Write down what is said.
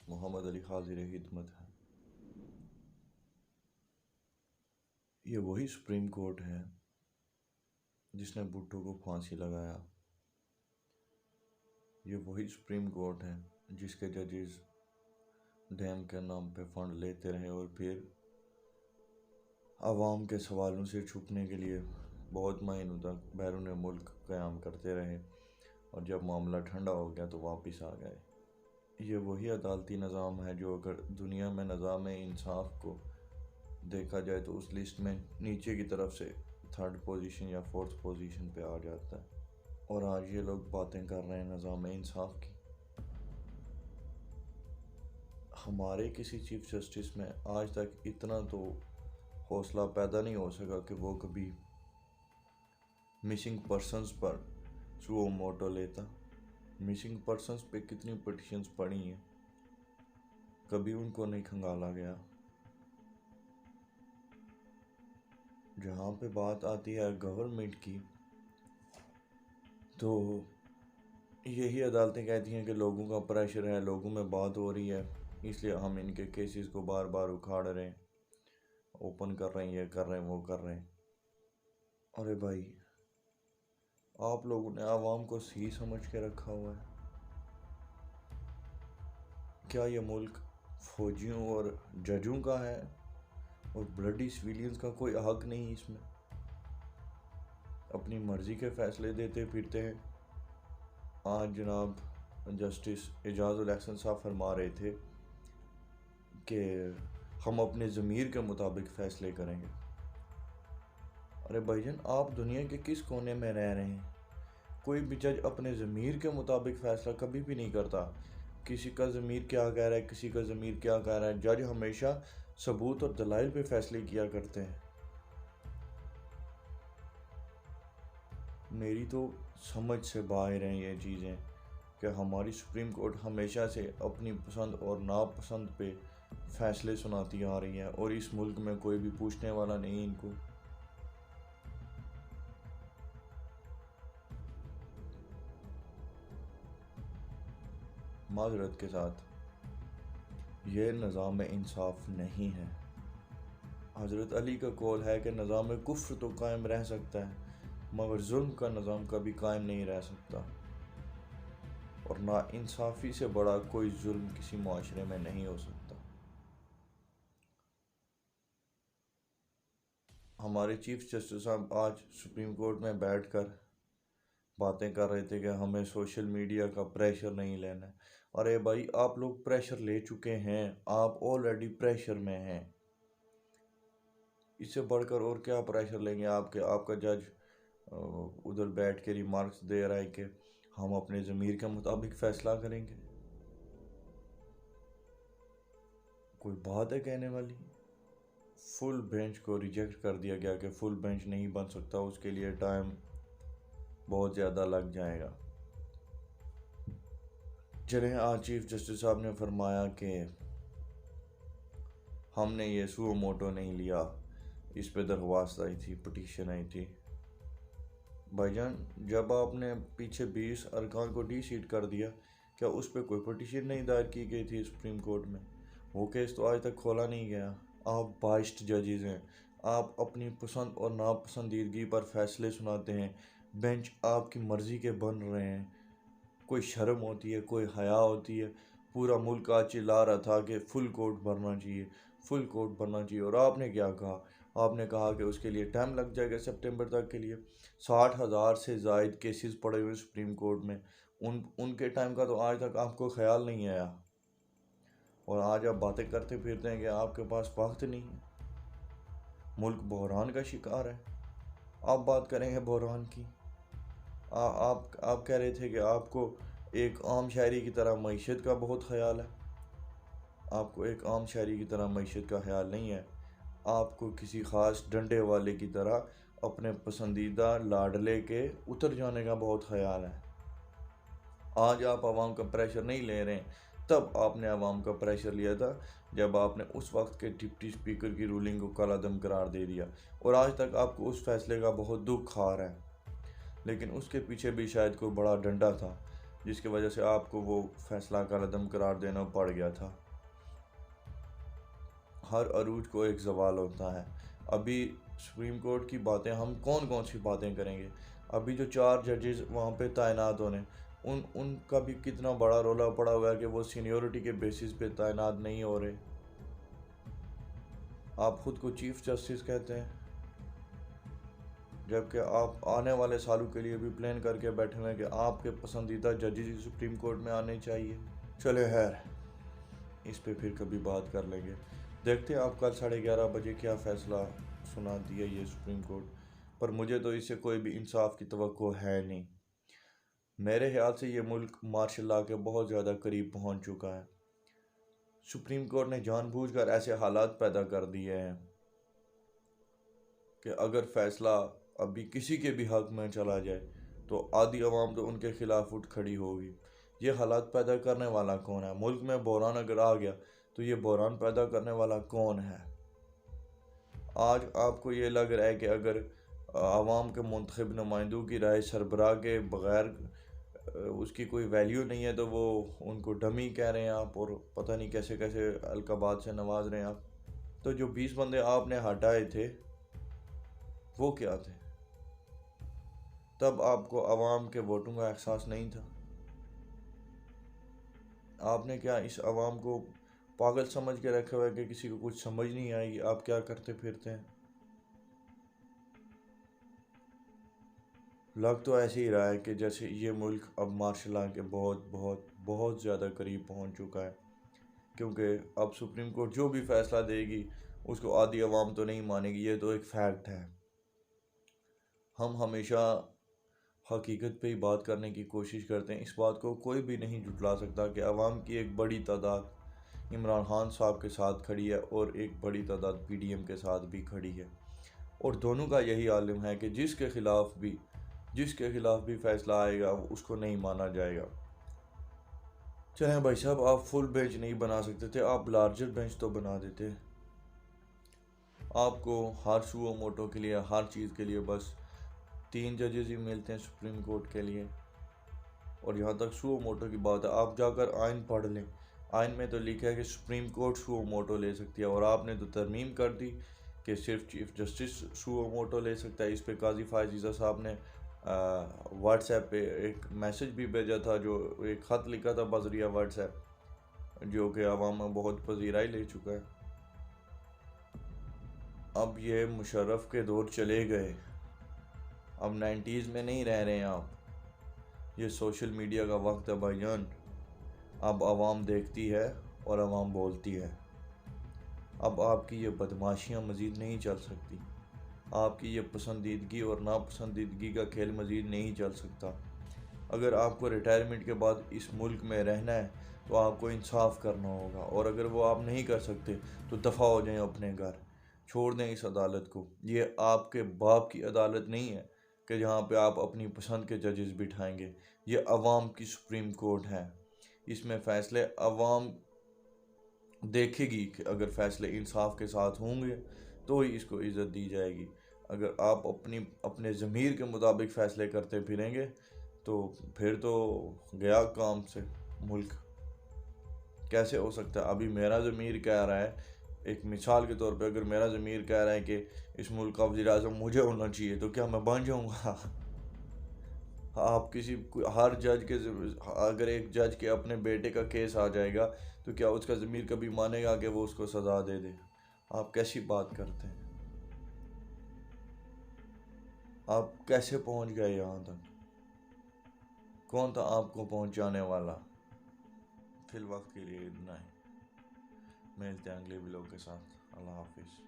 محمد علی حاضر خدمت ہے۔ یہ وہی سپریم کورٹ ہے جس نے بھٹو کو پھانسی لگایا۔ یہ وہی سپریم کورٹ ہے جس کے ججز ڈیم کے نام پہ فنڈ لیتے رہے اور پھر عوام کے سوالوں سے چھپنے کے لیے بہت مہینوں تک بیرون ملک قیام کرتے رہے، اور جب معاملہ ٹھنڈا ہو گیا تو واپس آ گئے۔ یہ وہی عدالتی نظام ہے جو اگر دنیا میں نظام انصاف کو دیکھا جائے تو اس لسٹ میں نیچے کی طرف سے 3rd پوزیشن یا 4th پوزیشن پہ آ جاتا ہے، اور آج یہ لوگ باتیں کر رہے ہیں نظام انصاف کی۔ ہمارے کسی چیف جسٹس میں آج تک اتنا تو حوصلہ پیدا نہیں ہو سکا کہ وہ کبھی مسنگ پرسنز پر سو موٹو لیتا۔ مسنگ پرسنز پہ کتنی پٹیشنز پڑی ہیں، کبھی ان کو نہیں کھنگالا گیا۔ جہاں پہ بات آتی ہے گورنمنٹ کی، تو یہی عدالتیں کہتی ہیں کہ لوگوں کا پریشر ہے، لوگوں میں بات ہو رہی ہے، اس لیے ہم ان کے کیسز کو بار بار اکھاڑ رہے ہیں، اوپن کر رہے ہیں، یہ کر رہے ہیں، وہ کر رہے ہیں۔ ارے بھائی، آپ لوگوں نے عوام کو صحیح سمجھ کے رکھا ہوا ہے؟ کیا یہ ملک فوجیوں اور ججوں کا ہے اور بلڈی سویلینز کا کوئی حق نہیں اس میں؟ اپنی مرضی کے فیصلے دیتے پھرتے ہیں۔ آج جناب جسٹس اعجاز الاحسن صاحب فرما رہے تھے کہ ہم اپنے ضمیر کے مطابق فیصلے کریں گے۔ ارے بھائی جان، آپ دنیا کے کس کونے میں رہ رہے ہیں؟ کوئی بھی جج اپنے ضمیر کے مطابق فیصلہ کبھی بھی نہیں کرتا۔ کسی کا ضمیر کیا کہہ رہا ہے، کسی کا ضمیر کیا کہہ رہا ہے، جج ہمیشہ ثبوت اور دلائل پہ فیصلے کیا کرتے ہیں۔ میری تو سمجھ سے باہر ہیں یہ چیزیں کہ ہماری سپریم کورٹ ہمیشہ سے اپنی پسند اور ناپسند پہ فیصلے سناتی آ رہی ہے، اور اس ملک میں کوئی بھی پوچھنے والا نہیں ان کو۔ معذرت کے ساتھ، یہ نظام انصاف نہیں ہے۔ حضرت علی کا قول ہے کہ نظام کفر تو قائم رہ سکتا ہے مگر ظلم کا نظام کبھی قائم نہیں رہ سکتا، اور نا انصافی سے بڑا کوئی ظلم کسی معاشرے میں نہیں ہو سکتا۔ ہمارے چیف جسٹس صاحب آج سپریم کورٹ میں بیٹھ کر باتیں کر رہے تھے کہ ہمیں سوشل میڈیا کا پریشر نہیں لینا ہے۔ ارے بھائی، آپ لوگ پریشر لے چکے ہیں، آپ آلریڈی پریشر میں ہیں۔ اس سے بڑھ کر اور کیا پریشر لیں گے؟ آپ کا جج ادھر بیٹھ کے ریمارکس دے رہا ہے کہ ہم اپنے ضمیر کے مطابق فیصلہ کریں گے۔ کوئی بات ہے کہنے والی؟ فل بینچ کو ریجیکٹ کر دیا گیا کہ فل بینچ نہیں بن سکتا، اس کے لیے ٹائم بہت زیادہ لگ جائے گا۔ چلیں، آج چیف جسٹس صاحب نے فرمایا کہ ہم نے یہ سو موٹو نہیں لیا، اس پہ درخواست آئی تھی، پٹیشن آئی تھی۔ بھائی جان، جب آپ نے پیچھے 20 ارکان کو ڈی سیٹ کر دیا، کیا اس پہ کوئی پٹیشن نہیں دائر کی گئی تھی سپریم کورٹ میں؟ وہ کیس تو آج تک کھولا نہیں گیا۔ آپ بائسڈ ججز ہیں، آپ اپنی پسند اور ناپسندیدگی پر فیصلے سناتے ہیں، بینچ آپ کی مرضی کے بن رہے ہیں۔ کوئی شرم ہوتی ہے، کوئی حیا ہوتی ہے؟ پورا ملک آج چلا رہا تھا کہ فل کورٹ بھرنا چاہیے، فل کورٹ بھرنا چاہیے، اور آپ نے کیا کہا؟ آپ نے کہا کہ اس کے لیے ٹائم لگ جائے گا سپٹمبر تک کے لیے۔ 60,000 سے زائد کیسز پڑے ہوئے سپریم کورٹ میں، ان کے ٹائم کا تو آج تک آپ کو خیال نہیں آیا، اور آج آپ باتیں کرتے پھرتے ہیں کہ آپ کے پاس وقت نہیں ہے۔ ملک بحران کا شکار ہے، آپ بات کریں گے بحران کی؟ آپ کہہ رہے تھے کہ آپ کو ایک عام شہری کی طرح معیشت کا بہت خیال ہے۔ آپ کو ایک عام شہری کی طرح معیشت کا خیال نہیں ہے، آپ کو کسی خاص ڈنڈے والے کی طرح اپنے پسندیدہ لاڈلے کے اتر جانے کا بہت خیال ہے۔ آج آپ عوام کا پریشر نہیں لے رہے ہیں، تب آپ نے عوام کا پریشر لیا تھا جب آپ نے اس وقت کے ڈپٹی اسپیکر کی رولنگ کو کالعدم قرار دے دیا، اور آج تک آپ کو اس فیصلے کا بہت دکھ آ رہا ہے، لیکن اس کے پیچھے بھی شاید کوئی بڑا ڈنڈا تھا۔ جس کی وجہ سے آپ کو وہ فیصلہ کا عدم قرار دینا پڑ گیا تھا۔ ہر عروج کو ایک زوال ہوتا ہے۔ ابھی سپریم کورٹ کی باتیں ہم کون سی باتیں کریں گے؟ ابھی جو 4 ججز وہاں پہ تعینات ہونے، ان کا بھی کتنا بڑا رولا پڑا ہوا ہے کہ وہ سینیورٹی کے بیسس پہ تعینات نہیں ہو رہے۔ آپ خود کو چیف جسٹس کہتے ہیں، جبکہ آپ آنے والے سالوں کے لیے بھی پلان کر کے بیٹھے ہوئے ہیں کہ آپ کے پسندیدہ ججز سپریم کورٹ میں آنے چاہیے۔ چلے خیر، اس پہ پھر کبھی بات کر لیں گے۔ دیکھتے ہیں آپ کل 11:30 بجے کیا فیصلہ سنا دیا یہ سپریم کورٹ، پر مجھے تو اس سے کوئی بھی انصاف کی توقع ہے نہیں۔ میرے خیال سے یہ ملک مارشل لاء کے بہت زیادہ قریب پہنچ چکا ہے۔ سپریم کورٹ نے جان بوجھ کر ایسے حالات پیدا کر دیے ہیں کہ اگر فیصلہ ابھی کسی کے بھی حق میں چلا جائے تو آدھی عوام تو ان کے خلاف اٹھ کھڑی ہوگی۔ یہ حالات پیدا کرنے والا کون ہے؟ ملک میں بحران اگر آ گیا تو یہ بحران پیدا کرنے والا کون ہے؟ آج آپ کو یہ لگ رہا ہے کہ اگر عوام کے منتخب نمائندوں کی رائے سربراہ کے بغیر اس کی کوئی ویلیو نہیں ہے تو وہ ان کو ڈمی کہہ رہے ہیں آپ، اور پتہ نہیں کیسے کیسے القابات سے نواز رہے ہیں آپ۔ تو جو 20 بندے آپ نے ہٹائے تھے وہ کیا تھے؟ تب آپ کو عوام کے ووٹوں کا احساس نہیں تھا؟ آپ نے کیا اس عوام کو پاگل سمجھ کے رکھا ہوا ہے کہ کسی کو کچھ سمجھ نہیں آئے گی آپ کیا کرتے پھرتے ہیں؟ لگ تو ایسے ہی رہا ہے کہ جیسے یہ ملک اب مارشل لاء کے بہت بہت بہت زیادہ قریب پہنچ چکا ہے، کیونکہ اب سپریم کورٹ جو بھی فیصلہ دے گی اس کو آدھی عوام تو نہیں مانے گی، یہ تو ایک فیکٹ ہے۔ ہم ہمیشہ حقیقت پہ ہی بات کرنے کی کوشش کرتے ہیں، اس بات کو کوئی بھی نہیں جھٹلا سکتا کہ عوام کی ایک بڑی تعداد عمران خان صاحب کے ساتھ کھڑی ہے اور ایک بڑی تعداد پی ڈی ایم کے ساتھ بھی کھڑی ہے، اور دونوں کا یہی عالم ہے کہ جس کے خلاف بھی فیصلہ آئے گا اس کو نہیں مانا جائے گا۔ چلیں بھائی صاحب، آپ فل بینچ نہیں بنا سکتے تھے، آپ لارجر بینچ تو بنا دیتے۔ آپ کو ہر سو موٹو کے لیے، ہر چیز کے لیے بس 3 ججز ہی ملتے ہیں سپریم کورٹ کے لیے، اور یہاں تک سو موٹو کی بات ہے آپ جا کر آئین پڑھ لیں، آئین میں تو لکھا ہے کہ سپریم کورٹ سو موٹو لے سکتی ہے، اور آپ نے تو ترمیم کر دی کہ صرف چیف جسٹس سو موٹو لے سکتا ہے۔ اس پہ قاضی فائز عیسیٰ صاحب نے واٹس ایپ پہ ایک میسج بھی بھیجا تھا، جو ایک خط لکھا تھا بذریعہ واٹس ایپ، جو کہ عوام میں بہت پذیرائی لے چکا ہے۔ اب یہ مشرف کے دور چلے گئے، اب 90s میں نہیں رہ رہے ہیں آپ، یہ سوشل میڈیا کا وقت ہے بھائی جان۔ اب عوام دیکھتی ہے اور عوام بولتی ہے، اب آپ کی یہ بدماشیاں مزید نہیں چل سکتی، آپ کی یہ پسندیدگی اور ناپسندیدگی کا کھیل مزید نہیں چل سکتا۔ اگر آپ کو ریٹائرمنٹ کے بعد اس ملک میں رہنا ہے تو آپ کو انصاف کرنا ہوگا، اور اگر وہ آپ نہیں کر سکتے تو دفع ہو جائیں اپنے گھر، چھوڑ دیں اس عدالت کو۔ یہ آپ کے باپ کی عدالت نہیں ہے کہ جہاں پہ آپ اپنی پسند کے ججز بٹھائیں گے، یہ عوام کی سپریم کورٹ ہے، اس میں فیصلے عوام دیکھے گی کہ اگر فیصلے انصاف کے ساتھ ہوں گے تو ہی اس کو عزت دی جائے گی۔ اگر آپ اپنے ضمیر کے مطابق فیصلے کرتے پھریں گے تو پھر تو گیا کام سے ملک۔ کیسے ہو سکتا ہے؟ ابھی میرا ضمیر کہہ رہا ہے، ایک مثال کے طور پہ اگر میرا ضمیر کہہ رہا ہے کہ اس ملک کا وزیر اعظم مجھے ہونا چاہیے، تو کیا میں بن جاؤں گا؟ آپ ہر جج کے اگر ایک جج کے اپنے بیٹے کا کیس آ جائے گا تو کیا اس کا ضمیر کبھی مانے گا کہ وہ اس کو سزا دے دے؟ آپ کیسی بات کرتے ہیں؟ آپ کیسے پہنچ گئے یہاں تک؟ کون تھا آپ کو پہنچانے والا؟ فی الوقت کے لیے اتنا ہی، ملتے ہیں اگلے ویڈیو کے ساتھ۔ اللہ حافظ۔